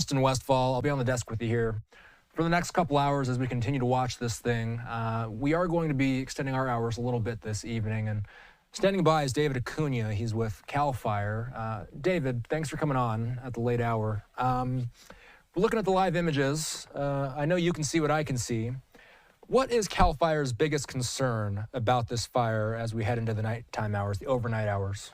Austin Westfall. I'll be on the desk with you here for the next couple hours as we continue to watch this thing. We are going to be extending our hours a little bit this evening, and standing by is David Acuna. He's with CAL FIRE. David, thanks for coming on at the late hour. We're looking at the live images. I know you can see what I can see. What is CAL FIRE's biggest concern about this fire as we head into the nighttime hours, the overnight hours?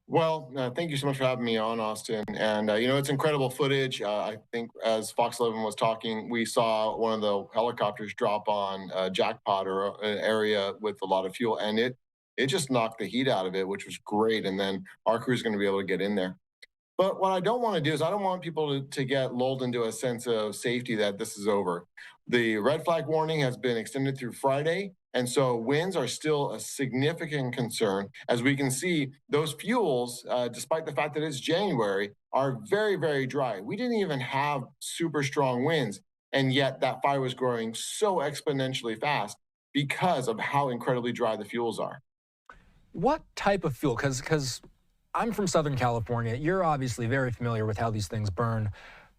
Well, thank you so much for having me on, Austin. And, it's incredible footage. I think as Fox 11 was talking, we saw one of the helicopters drop on a jackpot or an area with a lot of fuel, and it just knocked the heat out of it, which was great. And then our crew is going to be able to get in there. But what I don't want to do is I don't want people to get lulled into a sense of safety that this is over. The red flag warning has been extended through Friday. And so winds are still a significant concern. As we can see, those fuels, despite the fact that it's January, are very, very dry. We didn't even have super strong winds. And yet that fire was growing so exponentially fast because of how incredibly dry the fuels are. What type of fuel? Because I'm from Southern California. You're obviously very familiar with how these things burn.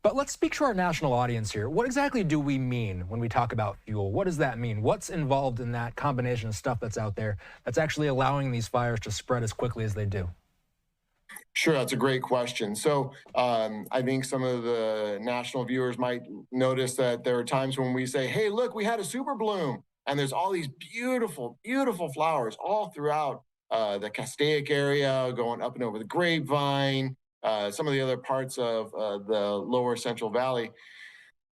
But let's speak to our national audience here. What exactly do we mean when we talk about fuel? What does that mean? What's involved in that combination of stuff that's out there that's actually allowing these fires to spread as quickly as they do? Sure, that's a great question. So I think some of the national viewers might notice that there are times when we say, hey, look, we had a super bloom. And there's all these beautiful, beautiful flowers all throughout the Castaic area, going up and over the Grapevine, some of the other parts of the lower Central Valley.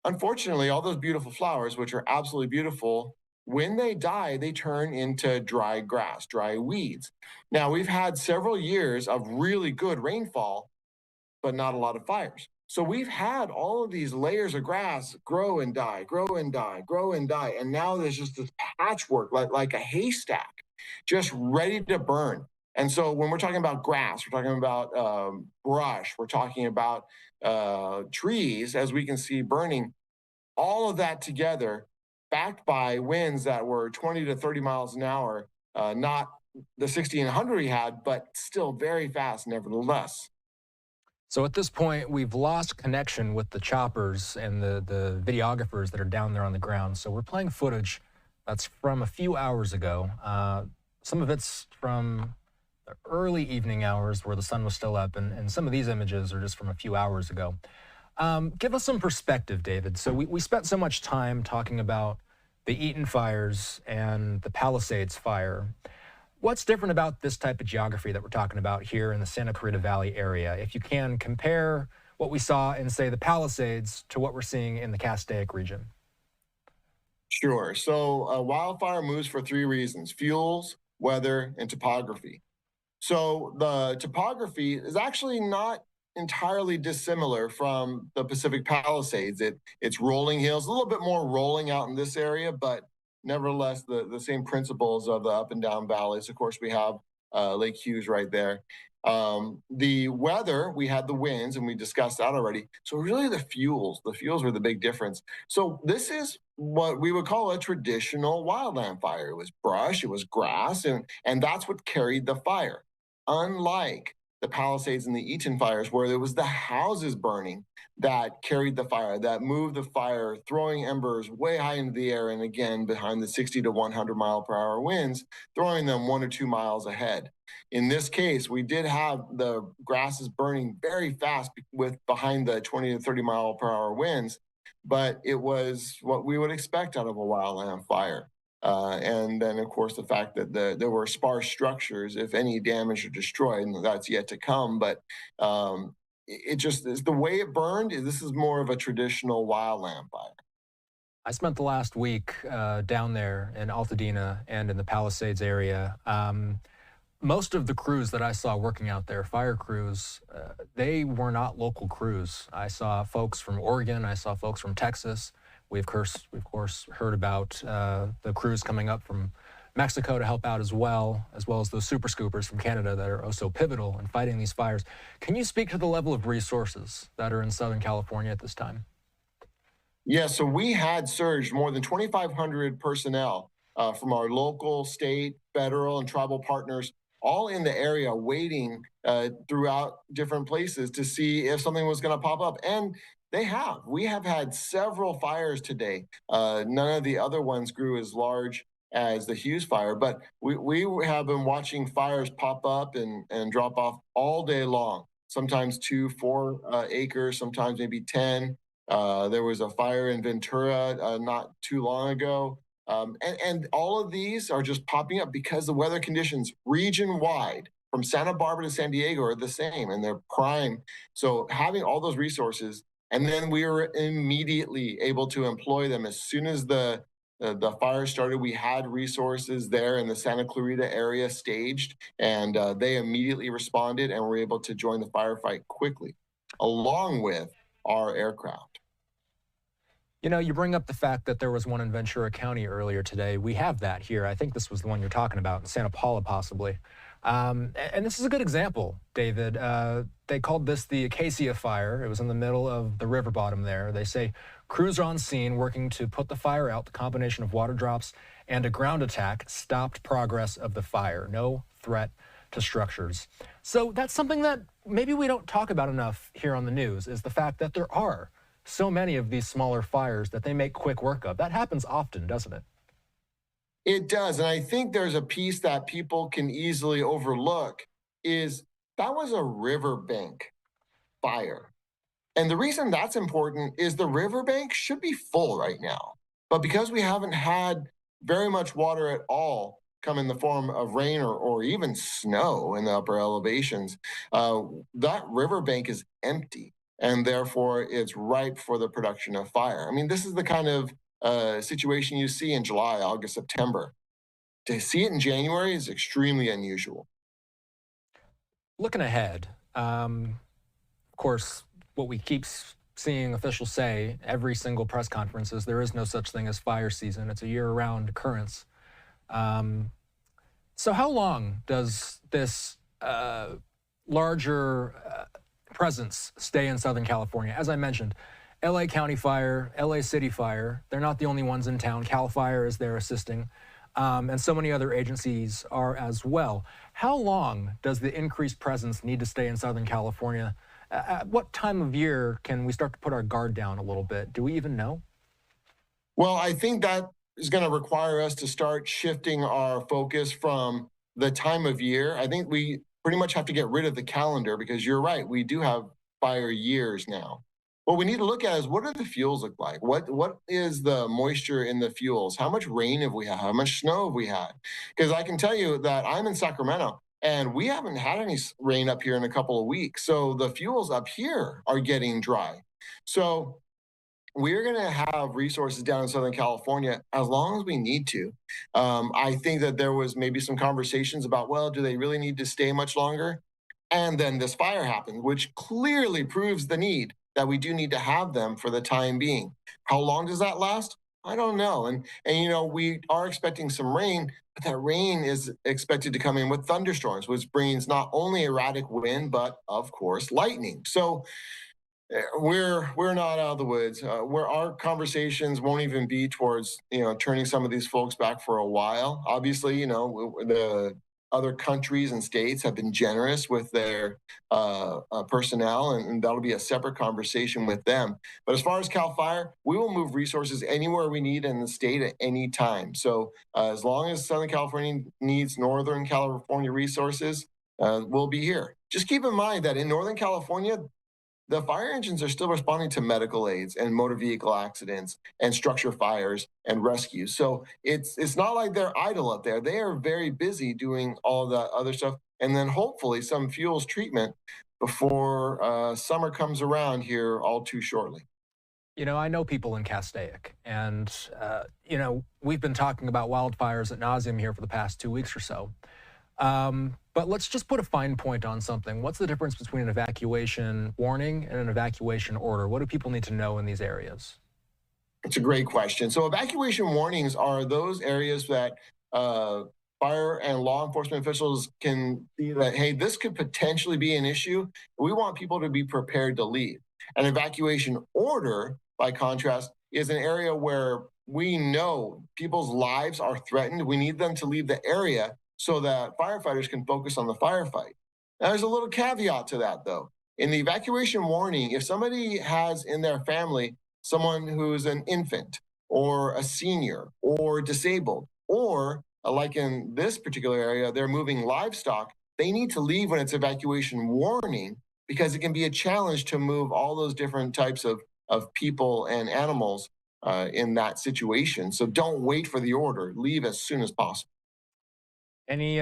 Unfortunately, all those beautiful flowers, which are absolutely beautiful, when they die, they turn into dry grass, dry weeds. Now, we've had several years of really good rainfall, but not a lot of fires. So we've had all of these layers of grass grow and die, grow and die, grow and die. And now there's just this patchwork, like a haystack, just ready to burn. And so when we're talking about grass, we're talking about brush, we're talking about trees, as we can see burning, all of that together, backed by winds that were 20 to 30 miles an hour, not the 60 and 100 we had, but still very fast nevertheless. So at this point, we've lost connection with the choppers and the videographers that are down there on the ground. So we're playing footage that's from a few hours ago. Some of it's from the early evening hours where the sun was still up, and some of these images are just from a few hours ago. Give us some perspective, David. So we spent so much time talking about the Eaton fires and the Palisades fire. What's different about this type of geography that we're talking about here in the Santa Clarita Valley area? If you can compare what we saw in, say, the Palisades to what we're seeing in the Castaic region. Sure. So wildfire moves for three reasons: fuels, weather, and topography. So the topography is actually not entirely dissimilar from the Pacific Palisades. It's rolling hills, a little bit more rolling out in this area, but nevertheless the same principles of the up and down valleys. Of course, we have Lake Hughes right there. The weather, we had the winds, and we discussed that already. So really the fuels were the big difference. So this is what we would call a traditional wildland fire. It was brush, it was grass, and that's what carried the fire. Unlike the Palisades and the Eaton fires, where it was the houses burning that carried the fire, that moved the fire, throwing embers way high into the air, and again, behind the 60 to 100 mile per hour winds, throwing them 1 or 2 miles ahead. In this case, we did have the grasses burning very fast with behind the 20 to 30 mile per hour winds, but it was what we would expect out of a wildland fire. And then, of course, the fact that there were sparse structures, if any damage or destroyed, and that's yet to come. But it just is the way it burned. This is more of a traditional wildland fire. I spent the last week down there in Altadena and in the Palisades area. Most of the crews that I saw working out there, fire crews, they were not local crews. I saw folks from Oregon. I saw folks from Texas. We of course heard about the crews coming up from Mexico to help out as well as those super scoopers from Canada that are also pivotal in fighting these fires. Can you speak to the level of resources that are in Southern California at this time? Yeah, so we had surged more than 2,500 personnel from our local, state, federal, and tribal partners all in the area waiting throughout different places to see if something was going to pop up. And they have. We have had several fires today. None of the other ones grew as large as the Hughes Fire, but we have been watching fires pop up and drop off all day long. Sometimes 2, 4 acres, sometimes maybe 10. There was a fire in Ventura not too long ago. And all of these are just popping up because the weather conditions region wide from Santa Barbara to San Diego are the same and they're prime. So having all those resources, and then we were immediately able to employ them as soon as the fire started. We had resources there in the Santa Clarita area staged, and they immediately responded and were able to join the firefight quickly, along with our aircraft. You know, you bring up the fact that there was one in Ventura County earlier today. We have that here. I think this was the one you're talking about in Santa Paula, possibly. And this is a good example, David. They called this the Acuna Fire. It was in the middle of the river bottom there. They say crews on scene working to put the fire out. The combination of water drops and a ground attack stopped progress of the fire. No threat to structures. So that's something that maybe we don't talk about enough here on the news, is the fact that there are so many of these smaller fires that they make quick work of. That happens often, doesn't it? It does. And I think there's a piece that people can easily overlook is that was a riverbank fire. And the reason that's important is the riverbank should be full right now. But because we haven't had very much water at all come in the form of rain or even snow in the upper elevations, that riverbank is empty. And therefore, it's ripe for the production of fire. I mean, this is the kind of situation you see in July, August, September. To see it in January is extremely unusual. Looking ahead, of course, what we keep seeing officials say every single press conference is there is no such thing as fire season. It's a year-round occurrence. So how long does this larger presence stay in Southern California? As I mentioned, LA County Fire, LA City Fire, they're not the only ones in town. Cal Fire is there assisting, and so many other agencies are as well. How long does the increased presence need to stay in Southern California? At what time of year can we start to put our guard down a little bit? Do we even know? Well, I think that is going to require us to start shifting our focus from the time of year. I think we pretty much have to get rid of the calendar because you're right, we do have fire years now. What we need to look at is what do the fuels look like? What is the moisture in the fuels? How much rain have we had? How much snow have we had? Because I can tell you that I'm in Sacramento and we haven't had any rain up here in a couple of weeks. So the fuels up here are getting dry. So we're going to have resources down in Southern California as long as we need to. I think that there was maybe some conversations about, well, do they really need to stay much longer? And then this fire happened, which clearly proves the need that we do need to have them for the time being. How long does that last? I don't know. And you know, we are expecting some rain, but that rain is expected to come in with thunderstorms, which brings not only erratic wind, but of course, lightning. So we're not out of the woods. Where our conversations won't even be towards turning some of these folks back for a while. Obviously, the other countries and states have been generous with their personnel, and that'll be a separate conversation with them. But as far as Cal Fire, we will move resources anywhere we need in the state at any time. So as long as Southern California needs Northern California resources, we'll be here. Just keep in mind that in Northern California, the fire engines are still responding to medical aids and motor vehicle accidents and structure fires and rescues. So it's not like they're idle up there. They are very busy doing all that other stuff, and then hopefully some fuels treatment before summer comes around here all too shortly. You know, I know people in Castaic, and, we've been talking about wildfires ad nauseum here for the past 2 weeks or so. But let's just put a fine point on something. What's the difference between an evacuation warning and an evacuation order? What do people need to know in these areas? It's a great question. So evacuation warnings are those areas that fire and law enforcement officials can see that, hey, this could potentially be an issue. We want people to be prepared to leave. An evacuation order, by contrast, is an area where we know people's lives are threatened. We need them to leave the area, so that firefighters can focus on the firefight. Now, there's a little caveat to that, though. In the evacuation warning, if somebody has in their family someone who's an infant or a senior or disabled, or like in this particular area, they're moving livestock, they need to leave when it's evacuation warning because it can be a challenge to move all those different types of people and animals in that situation. So don't wait for the order. Leave as soon as possible. Any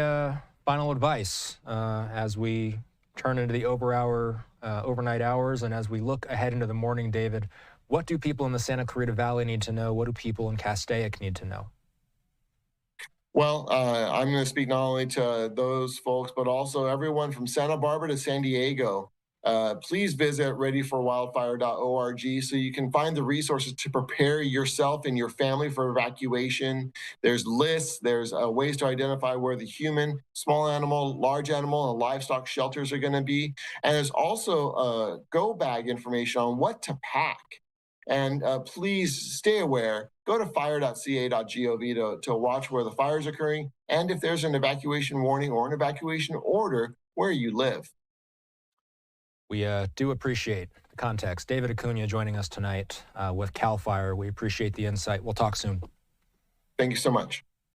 final advice as we turn into the overnight hours and as we look ahead into the morning, David? What do people in the Santa Clarita Valley need to know? What do people in Castaic need to know? Well, I'm going to speak not only to those folks, but also everyone from Santa Barbara to San Diego. Please visit readyforwildfire.org so you can find the resources to prepare yourself and your family for evacuation. There's lists, there's ways to identify where the human, small animal, large animal, and livestock shelters are going to be. And there's also go bag information on what to pack. And please stay aware. Go to fire.ca.gov to watch where the fire is occurring and if there's an evacuation warning or an evacuation order where you live. We do appreciate the context. David Acuna joining us tonight with CAL FIRE. We appreciate the insight. We'll talk soon. Thank you so much.